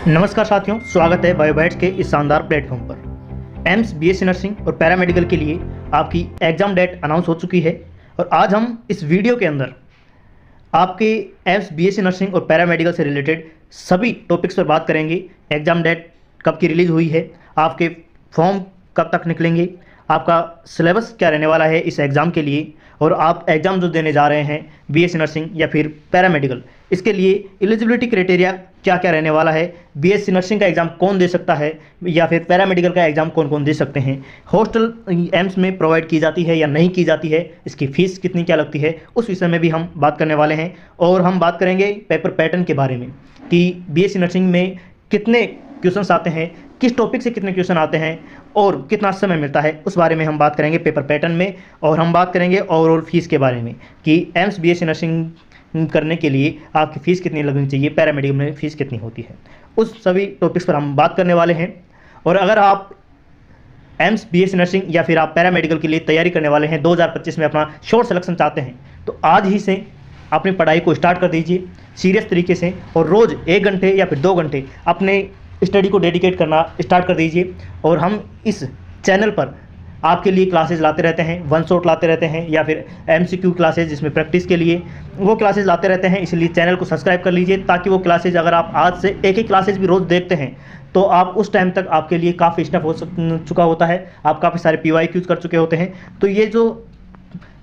नमस्कार साथियों, स्वागत है बायोबाइट्स के इस शानदार प्लेटफॉर्म पर। एम्स बीएससी नर्सिंग और पैरामेडिकल के लिए आपकी एग्ज़ाम डेट अनाउंस हो चुकी है और आज हम इस वीडियो के अंदर आपके एम्स बीएससी नर्सिंग और पैरामेडिकल से रिलेटेड सभी टॉपिक्स पर बात करेंगे। एग्ज़ाम डेट कब की रिलीज़ हुई है, आपके फॉर्म कब तक निकलेंगे, आपका सिलेबस क्या रहने वाला है इस एग्ज़ाम के लिए, और आप एग्ज़ाम जो देने जा रहे हैं बीएससी नर्सिंग या फिर पैरामेडिकल, इसके लिए एलिजिबिलिटी क्राइटेरिया क्या क्या रहने वाला है, बीएससी नर्सिंग का एग्ज़ाम कौन दे सकता है या फिर पैरामेडिकल का एग्ज़ाम कौन कौन दे सकते हैं, हॉस्टल एम्स में प्रोवाइड की जाती है या नहीं की जाती है, इसकी फ़ीस कितनी क्या लगती है, उस विषय में भी हम बात करने वाले हैं। और हम बात करेंगे पेपर पैटर्न के बारे में कि बीएससी नर्सिंग में कितने क्वेश्चंस आते हैं, किस टॉपिक से कितने क्वेश्चन आते हैं और कितना समय मिलता है, उस बारे में हम बात करेंगे पेपर पैटर्न में। और हम बात करेंगे ओवरऑल फीस के बारे में कि एम्स बीएससी नर्सिंग करने के लिए आपकी फ़ीस कितनी लगनी चाहिए, पैरामेडिकल में फ़ीस कितनी होती है, उस सभी टॉपिक्स पर हम बात करने वाले हैं। और अगर आप एम्स बीएससी नर्सिंग या फिर आप पैरामेडिकल के लिए तैयारी करने वाले हैं, 2025 में अपना श्योर सिलेक्शन चाहते हैं, तो आज ही से अपनी पढ़ाई को स्टार्ट कर दीजिए सीरियस तरीके से और रोज़ 1 घंटे या फिर 2 घंटे अपने स्टडी को डेडिकेट करना स्टार्ट कर दीजिए। और हम इस चैनल पर आपके लिए क्लासेस लाते रहते हैं, वन शॉट लाते रहते हैं या फिर एमसीक्यू क्लासेस जिसमें प्रैक्टिस के लिए वो क्लासेस लाते रहते हैं। इसलिए चैनल को सब्सक्राइब कर लीजिए ताकि वो क्लासेस अगर आप आज से एक क्लासेस भी रोज़ देखते हैं तो आप उस टाइम तक आपके लिए काफ़ी स्टफ हो चुका होता है, आप काफ़ी सारे PYQs कर चुके होते हैं। तो ये जो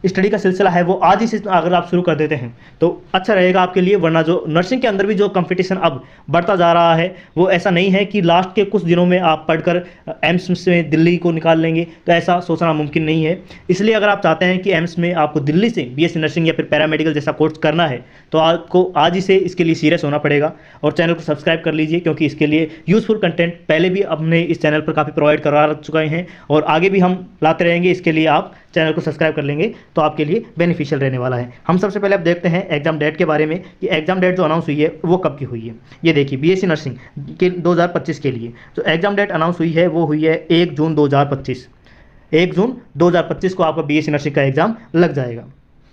स्टडी का सिलसिला है वो आज ही से अगर आप शुरू कर देते हैं तो अच्छा रहेगा आपके लिए, वरना जो नर्सिंग के अंदर भी जो कंपटीशन अब बढ़ता जा रहा है वो ऐसा नहीं है कि लास्ट के कुछ दिनों में आप पढ़कर एम्स से दिल्ली को निकाल लेंगे, तो ऐसा सोचना मुमकिन नहीं है। इसलिए अगर आप चाहते हैं कि एम्स में आपको दिल्ली से बीएससी नर्सिंग या फिर पैरामेडिकल जैसा कोर्स करना है तो आपको आज ही से इसके लिए सीरियस होना पड़ेगा और चैनल को सब्सक्राइब कर लीजिए, क्योंकि इसके लिए यूज़फुल कंटेंट पहले भी अपने इस चैनल पर काफ़ी प्रोवाइड करवा चुके हैं और आगे भी हम लाते रहेंगे। इसके लिए आप चैनल को सब्सक्राइब कर लेंगे तो आपके लिए बेनिफिशियल रहने वाला है। हम सबसे पहले अब देखते हैं एग्जाम डेट के बारे में कि एग्जाम डेट जो अनाउंस हुई है वो कब की हुई है। ये देखिए बीएससी नर्सिंग के 2025 के लिए जो एग्जाम डेट अनाउंस हुई है वो हुई है 1 जून 2025। 1 जून 2025 को आपका बीएससी नर्सिंग का एग्जाम लग जाएगा।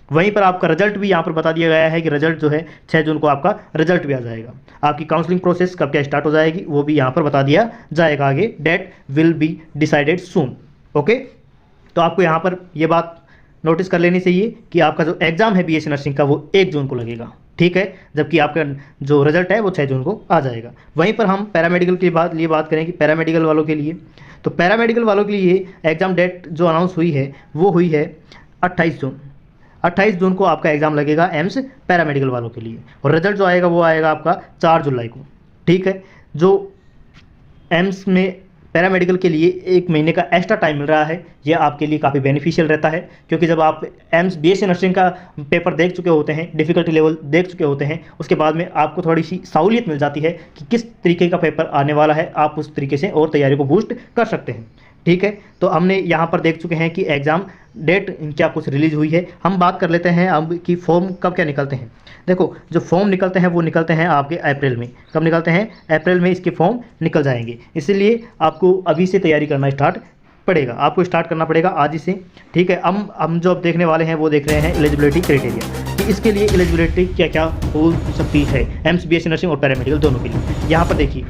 वहीं पर आपका रिजल्ट भी यहाँ पर बता दिया गया है कि रिजल्ट जो है 6 जून को आपका रिजल्ट भी आ जाएगा। आपकी काउंसलिंग प्रोसेस कब क्या स्टार्ट हो जाएगी वो भी यहाँ पर बता दिया जाएगा आगे। Date will be decided soon. Okay, तो आपको यहाँ पर ये बात नोटिस कर लेनी चाहिए कि आपका जो एग्ज़ाम है बीएससी नर्सिंग का वो 1 जून को लगेगा, ठीक है, जबकि आपका जो रिजल्ट है वो 6 जून को आ जाएगा। वहीं पर हम पैरामेडिकल की बात करें कि पैरामेडिकल वालों के लिए, तो पैरामेडिकल वालों के लिए एग्ज़ाम डेट जो अनाउंस हुई है वो हुई है 28 जून। 28 जून को आपका एग्ज़ाम लगेगा एम्स पैरामेडिकल वालों के लिए और रिजल्ट जो आएगा वो आएगा आपका 4 जुलाई को, ठीक है। जो एम्स में पैरामेडिकल के लिए 1 महीने का एक्स्ट्रा टाइम मिल रहा है, यह आपके लिए काफ़ी बेनिफिशियल रहता है, क्योंकि जब आप एम्स बीएससी नर्सिंग का पेपर देख चुके होते हैं, डिफ़िकल्टी लेवल देख चुके होते हैं, उसके बाद में आपको थोड़ी सी सहूलियत मिल जाती है कि किस तरीके का पेपर आने वाला है, आप उस तरीके से और तैयारी को बूस्ट कर सकते हैं, ठीक है। तो हमने यहाँ पर देख चुके हैं कि एग्ज़ाम डेट क्या कुछ रिलीज़ हुई है। हम बात कर लेते हैं अब कि फॉर्म कब क्या निकलते हैं। देखो, जो फॉर्म निकलते हैं वो निकलते हैं आपके अप्रैल में। कब निकलते हैं? अप्रैल में इसके फॉर्म निकल जाएंगे। इसलिए आपको अभी से तैयारी करना स्टार्ट करना पड़ेगा आज ही से, ठीक है। हम जो अब देखने वाले हैं वो देख रहे हैं एलिजिबिलिटी क्राइटेरिया कि इसके लिए एलिजिबिलिटी क्या क्या हो सकती है एम्स बीएससी नर्सिंग और पैरामेडिकल दोनों के लिए। यहाँ पर देखिए,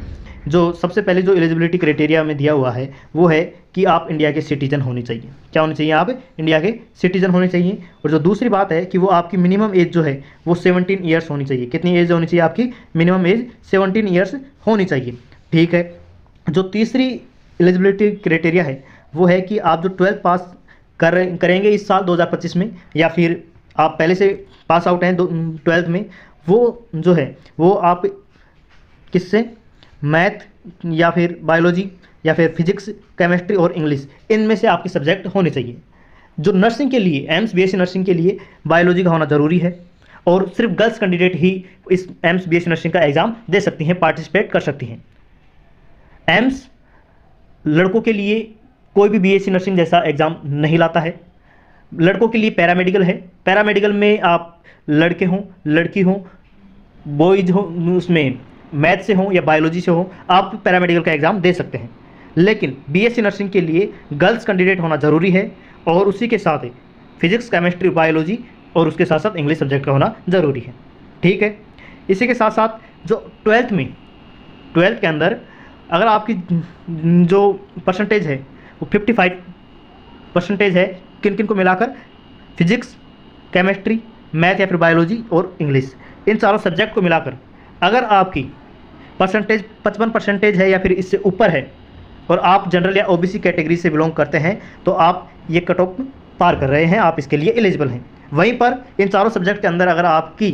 जो सबसे पहले जो एलिजिबिलिटी क्राइटेरिया में दिया हुआ है वो है कि आप इंडिया के सिटीजन होने चाहिए। क्या होने चाहिए? आप इंडिया के सिटीजन होने चाहिए। और जो दूसरी बात है कि वो आपकी मिनिमम एज जो है वो 17 ईयर्स होनी चाहिए। कितनी एज होनी चाहिए? आपकी मिनिमम एज 17 ईयर्स होनी चाहिए, ठीक है। जो तीसरी एलिजिबिलिटी क्राइटेरिया है वो है कि आप जो 12th पास करेंगे इस साल 2025 में, या फिर आप पहले से पास आउट हैं 12th में, वो जो है वो आप किससे, मैथ या फिर बायोलॉजी या फिर फिजिक्स, केमिस्ट्री और इंग्लिश, इनमें से आपके सब्जेक्ट होने चाहिए। जो नर्सिंग के लिए, एम्स बीएससी नर्सिंग के लिए बायोलॉजी का होना ज़रूरी है और सिर्फ गर्ल्स कैंडिडेट ही इस एम्स बीएससी नर्सिंग का एग्ज़ाम दे सकती हैं, पार्टिसिपेट कर सकती हैं। एम्स लड़कों के लिए कोई भी बीएससी नर्सिंग जैसा एग्ज़ाम नहीं लाता है। लड़कों के लिए पैरामेडिकल है। पैरामेडिकल में आप लड़के हों, लड़की हों, बॉयज हो, उसमें मैथ से हो या बायोलॉजी से हो, आप पैरामेडिकल का एग्ज़ाम दे सकते हैं। लेकिन बीएससी नर्सिंग के लिए गर्ल्स कैंडिडेट होना ज़रूरी है और उसी के साथ फिजिक्स, केमिस्ट्री, बायोलॉजी और उसके साथ साथ इंग्लिश सब्जेक्ट का होना ज़रूरी है, ठीक है। इसी के साथ साथ जो 12th में ट्वेल्थ के अंदर अगर आपकी जो परसेंटेज है वो 55% है, किन किन को मिलाकर, फिजिक्स, केमिस्ट्री, मैथ या फिर बायोलॉजी और इंग्लिश, इन चारों सब्जेक्ट को मिलाकर अगर आपकी परसेंटेज 55% है या फिर इससे ऊपर है और आप जनरल या ओबीसी कैटेगरी से बिलोंग करते हैं तो आप ये कट ऑफ पार कर रहे हैं, आप इसके लिए एलिजिबल हैं। वहीं पर इन चारों सब्जेक्ट के अंदर अगर आपकी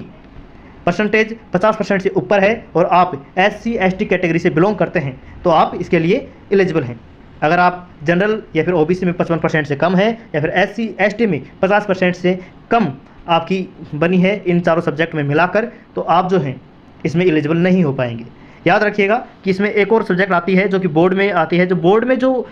परसेंटेज 50% से ऊपर है और आप SC ST कैटेगरी से बिलोंग करते हैं तो आप इसके लिए एलिजिबल हैं। अगर आप जनरल या फिर ओबीसी में 55% से कम है या फिर SC ST में 50% से कम आपकी बनी है इन चारों सब्जेक्ट में मिलाकर, तो आप जो हैं इसमें एलिजिबल नहीं हो पाएंगे। याद रखिएगा कि इसमें एक और सब्जेक्ट आती है जो कि बोर्ड में आती है, जो बोर्ड में जो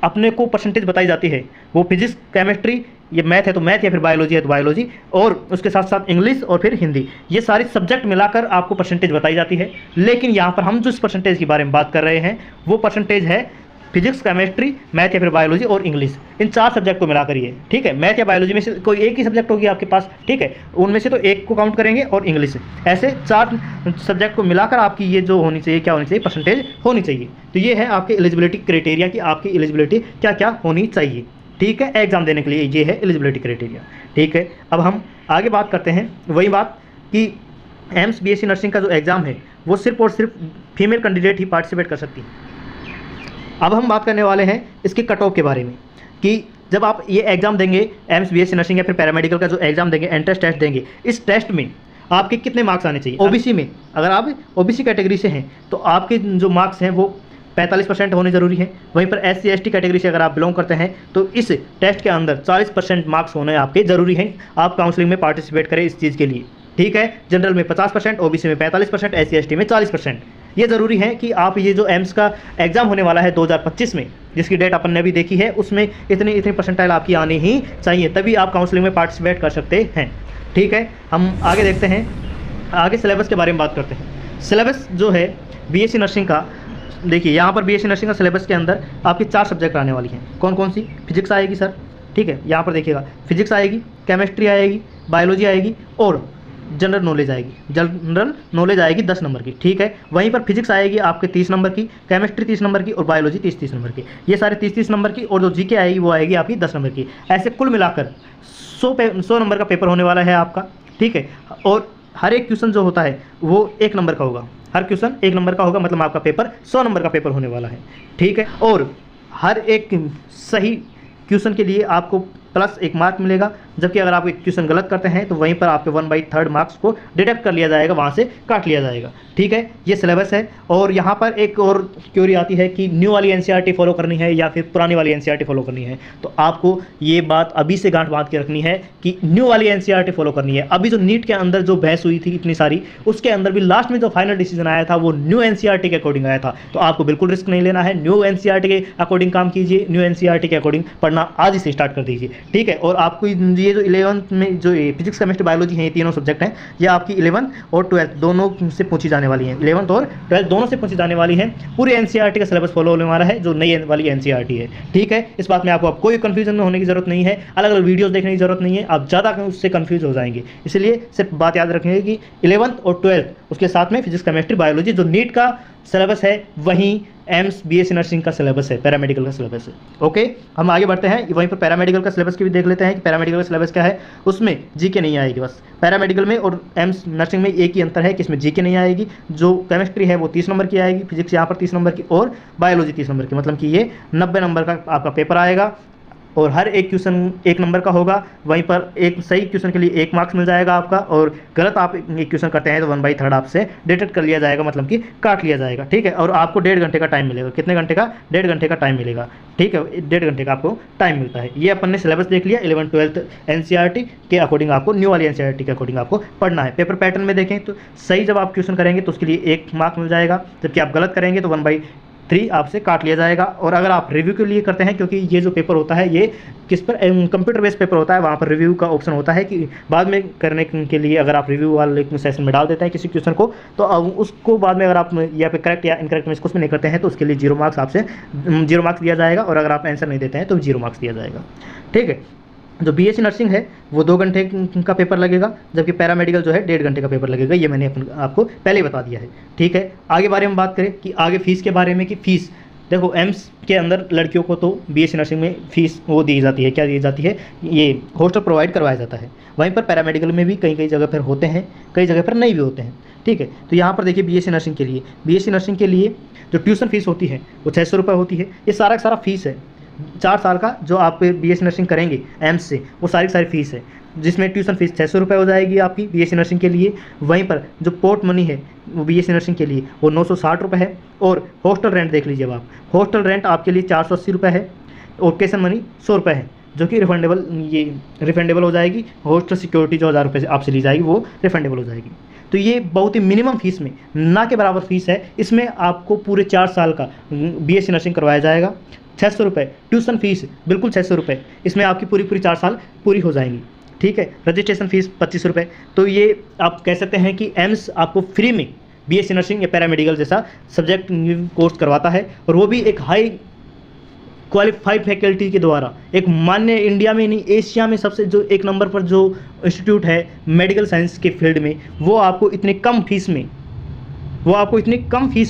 अपने को परसेंटेज बताई जाती है वो फिजिक्स, केमिस्ट्री, ये मैथ है तो मैथ या फिर बायोलॉजी है तो बायोलॉजी, और उसके साथ साथ इंग्लिश और फिर हिंदी, ये सारे सब्जेक्ट मिलाकर आपको परसेंटेज बताई जाती है। लेकिन यहाँ पर हम जो इस परसेंटेज के बारे में बात कर रहे हैं वो परसेंटेज है फिजिक्स, केमिस्ट्री, मैथ या फिर बायोलॉजी और इंग्लिश, इन 4 सब्जेक्ट को मिलाकर ये, ठीक है। मैथ या बायोलॉजी में से कोई एक ही सब्जेक्ट होगी आपके पास, ठीक है, उनमें से तो एक को काउंट करेंगे और इंग्लिश, ऐसे 4 सब्जेक्ट को मिलाकर आपकी ये जो होनी चाहिए, क्या होनी चाहिए, परसेंटेज होनी चाहिए। तो ये है आपके एलिजिबिलिटी क्राइटेरिया कि आपकी एलिजिबिलिटी क्या क्या होनी चाहिए, ठीक है, एग्जाम देने के लिए ये है एलिजिबिलिटी क्राइटेरिया, ठीक है। अब हम आगे बात करते हैं वही बात कि एम्स BSc नर्सिंग का जो एग्ज़ाम है वो सिर्फ और सिर्फ फीमेल कैंडिडेट ही पार्टिसिपेट कर सकती हैं। अब हम बात करने वाले हैं इसके कट ऑफ के बारे में कि जब आप ये एग्ज़ाम देंगे एम्स BSc नर्सिंग या फिर पैरामेडिकल का जो एग्ज़ाम देंगे, एंट्रेंस टेस्ट देंगे, इस टेस्ट में आपके कितने मार्क्स आने चाहिए। ओबीसी में अगर आप ओबीसी कैटेगरी से हैं तो आपके जो मार्क्स हैं वो 45% होने ज़रूरी है। वहीं पर SC ST कैटेगरी से अगर आप बिलोंग करते हैं तो इस टेस्ट के अंदर 40% मार्क्स होने आपके ज़रूरी हैं, आप काउंसलिंग में पार्टिसिपेट करें इस चीज़ के लिए, ठीक है। जनरल में 50%, ओबीसी में 45%, SC ST में 40%। ये ज़रूरी है कि आप ये जो एम्स का एग्ज़ाम होने वाला है 2025 में, जिसकी डेट अपन ने भी देखी है, उसमें इतनी परसेंटाइल आपकी आनी ही चाहिए, तभी आप काउंसलिंग में पार्टिसिपेट कर सकते हैं, ठीक है। हम आगे देखते हैं, आगे सिलेबस के बारे में बात करते हैं। सिलेबस जो है BSc नर्सिंग का, देखिए यहाँ पर BSc नर्सिंग का सिलेबस के अंदर आपकी 4 सब्जेक्ट आने वाली हैं। कौन कौन सी? फिजिक्स आएगी सर, ठीक है, यहाँ पर देखिएगा, फिजिक्स आएगी, केमिस्ट्री आएगी, बायोलॉजी आएगी और जनरल नॉलेज आएगी। जनरल नॉलेज आएगी 10 नंबर की, ठीक है। वहीं पर फिजिक्स आएगी आपके 30 नंबर की, केमिस्ट्री 30 नंबर की और बायोलॉजी 30 नंबर की, ये सारे 30 नंबर की, और जो जीके आएगी वो आएगी आपकी 10 नंबर की। ऐसे कुल मिलाकर 100 नंबर का पेपर होने वाला है आपका, ठीक है। और हर एक क्वेश्चन जो होता है वो 1 नंबर का होगा, हर क्वेश्चन 1 नंबर का होगा, मतलब आपका पेपर 100 नंबर का पेपर होने वाला है, ठीक है। और हर एक सही क्वेश्चन के लिए आपको प्लस 1 मार्क मिलेगा, जबकि अगर आप एक क्वेश्चन गलत करते हैं तो वहीं पर आपके 1/3 मार्क्स को डिडक्ट कर लिया जाएगा, वहाँ से काट लिया जाएगा, ठीक है। ये सिलेबस है। और यहाँ पर एक और क्वेरी आती है कि न्यू वाली NCERT फॉलो करनी है या फिर पुरानी वाली NCERT फॉलो करनी है, तो आपको ये बात अभी से गांठ बांध के रखनी है कि न्यू वाली NCERT फॉलो करनी है। अभी जो नीट के अंदर जो बहस हुई थी इतनी सारी, उसके अंदर भी लास्ट में जो फाइनल डिसीजन आया था वो न्यू NCERT के अकॉर्डिंग आया था, तो आपको बिल्कुल रिस्क नहीं लेना है, न्यू NCERT के अकॉर्डिंग काम कीजिए, न्यू NCERT के अकॉर्डिंग पढ़ना आज ही से स्टार्ट कर दीजिए, ठीक है। और आपको ये जो 11th में जो फिजिक्स, केमिस्ट्री, बायोलॉजी हैं, ये तीनों सब्जेक्ट हैं, ये आपकी 11th और 12th दोनों से पूछी जाने वाली हैं, 11th और 12th दोनों से पूछी जाने वाली हैं। पूरी NCERT का सिलेबस फॉलो होने वाला है जो नई वाली NCERT है, ठीक है। इस बात में आपको कोई कंफ्यूजन में होने की जरूरत नहीं है, अलग अलग वीडियोस देखने की जरूरत नहीं है, आप ज़्यादा उससे कंफ्यूज हो जाएंगे। इसलिए सिर्फ बात याद रखेंगे कि 11th और 12th उसके साथ में फिजिक्स, केमिस्ट्री, बायोलॉजी जो नीट का सिलेबस है वहीं एम्स BSc नर्सिंग का सिलेबस है, पैरामेडिकल का सिलेबस है, ओके। हम आगे बढ़ते हैं, वहीं पर पैरामेडिकल का सिलेबस की भी देख लेते हैं कि पैरामेडिकल का सिलेबस क्या है। उसमें जीके नहीं आएगी, बस पैरामेडिकल में और एम्स नर्सिंग में एक ही अंतर है कि इसमें जीके नहीं आएगी। जो केमिस्ट्री है वो 30 नंबर की आएगी, फिजिक्स यहाँ पर 30 नंबर की और बायोलॉजी 30 नंबर की, मतलब कि ये 90 नंबर का आपका पेपर आएगा और हर एक क्वेश्चन 1 नंबर का होगा। वहीं पर एक सही क्वेश्चन के लिए 1 मार्क्स मिल जाएगा आपका, और गलत आप एक क्वेश्चन करते हैं तो 1/3 आपसे डिडक्ट कर लिया जाएगा, मतलब कि काट लिया जाएगा, ठीक है। और आपको 1.5 घंटे का टाइम मिलेगा। कितने घंटे का? 1.5 घंटे का टाइम मिलेगा, ठीक है, 1.5 घंटे का आपको टाइम मिलता है। ये अपन ने सिलेबस देख लिया। 11th 12th NCERT के अकॉर्डिंग आपको, न्यू वाली NCERT के अकॉर्डिंग आपको पढ़ना है। पेपर पैटर्न में देखें तो सही जब आप क्वेश्चन करेंगे तो उसके लिए 1 मार्क मिल जाएगा, जबकि आप गलत करेंगे तो 1/3 आपसे काट लिया जाएगा। और अगर आप रिव्यू के लिए करते हैं, क्योंकि ये जो पेपर होता है ये किस पर, कंप्यूटर बेस्ड पेपर होता है, वहाँ पर रिव्यू का ऑप्शन होता है कि बाद में करने के लिए अगर आप रिव्यू वाले सेशन में डाल देते हैं किसी क्वेश्चन को, तो उसको बाद में अगर आप या फिर करेक्ट या इनकरेक्ट में इसको नहीं करते हैं तो उसके लिए 0 मार्क्स आपसे 0 मार्क्स दिया जाएगा, और अगर आप आंसर नहीं देते हैं तो 0 मार्क्स दिया जाएगा, ठीक है। जो बीएससी नर्सिंग है वो 2 घंटे का पेपर लगेगा, जबकि पैरामेडिकल जो है 1.5 घंटे का पेपर लगेगा। ये मैंने आपको पहले ही बता दिया है, ठीक है। आगे बारे में बात करें कि आगे फ़ीस के बारे में, कि फ़ीस देखो एम्स के अंदर लड़कियों को तो बीएससी नर्सिंग में फ़ीस वो दी जाती है, क्या दी जाती है, ये हॉस्टल प्रोवाइड करवाया जाता है। वहीं पर पैरामेडिकल में भी कई जगह पर होते हैं, कई जगह पर नहीं भी होते हैं, ठीक है। तो यहाँ पर देखिए बीएससी नर्सिंग के लिए जो ट्यूशन फ़ीस होती है वो 600 रुपये होती है। ये सारा का सारा फीस है, 4 साल का जो आप बीएससी नर्सिंग करेंगे एम्स से, वो सारी फ़ीस है, जिसमें ट्यूशन फ़ीस 600 रुपये हो जाएगी आपकी बीएससी नर्सिंग के लिए। वहीं पर जो पोर्ट मनी है वो बीएससी नर्सिंग के लिए वो 960 रुपये है। और हॉस्टल रेंट देख लीजिए, अब आप हॉस्टल रेंट आपके लिए 480 रुपये है। और केसन मनी 100 रुपये है, जो कि रिफंडेबल हो जाएगी। हॉस्टल सिक्योरिटी जो 1000 रुपये से आपसे ली जाएगी वो रिफंडेबल हो जाएगी। तो ये बहुत ही मिनिमम फीस में, ना के बराबर फीस है। इसमें आपको पूरे 4 साल का बीएससी नर्सिंग करवाया जाएगा। 600 रुपये ट्यूशन फीस, बिल्कुल 600 रुपये, इसमें आपकी पूरी 4 साल पूरी हो जाएंगी, ठीक है। रजिस्ट्रेशन फीस 25 रुपये। तो ये आप कह सकते हैं कि एम्स आपको फ्री में बीएससी नर्सिंग या पैरामेडिकल जैसा सब्जेक्ट कोर्स करवाता है, और वो भी एक हाई क्वालिफाइड फैकल्टी के द्वारा, एक मान्य, इंडिया में नहीं एशिया में सबसे जो 1 नंबर पर जो इंस्टीट्यूट है मेडिकल साइंस के फील्ड में, वो आपको इतने कम फीस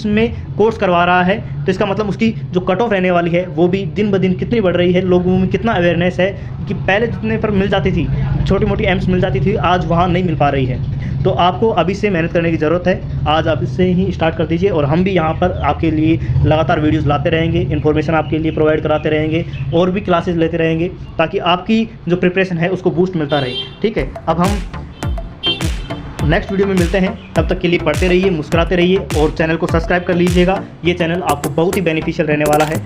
में कोर्स करवा रहा है। तो इसका मतलब उसकी जो कट ऑफ रहने वाली है वो भी दिन ब दिन कितनी बढ़ रही है, लोगों में कितना अवेयरनेस है कि पहले जितने पर मिल जाती थी, छोटी मोटी एम्स मिल जाती थी, आज वहाँ नहीं मिल पा रही है। तो आपको अभी से मेहनत करने की ज़रूरत है, आज आप इससे ही स्टार्ट कर दीजिए। और हम भी यहाँ पर आपके लिए लगातार वीडियोज़ लाते रहेंगे, इन्फॉर्मेशन आपके लिए प्रोवाइड कराते रहेंगे, और भी क्लासेस लेते रहेंगे, ताकि आपकी जो प्रिपरेशन है उसको बूस्ट मिलता रहे, ठीक है। अब हम नेक्स्ट वीडियो में मिलते हैं, तब तक के लिए पढ़ते रहिए, मुस्कुराते रहिए, और चैनल को सब्सक्राइब कर लीजिएगा। ये चैनल आपको बहुत ही बेनिफिशियल रहने वाला है।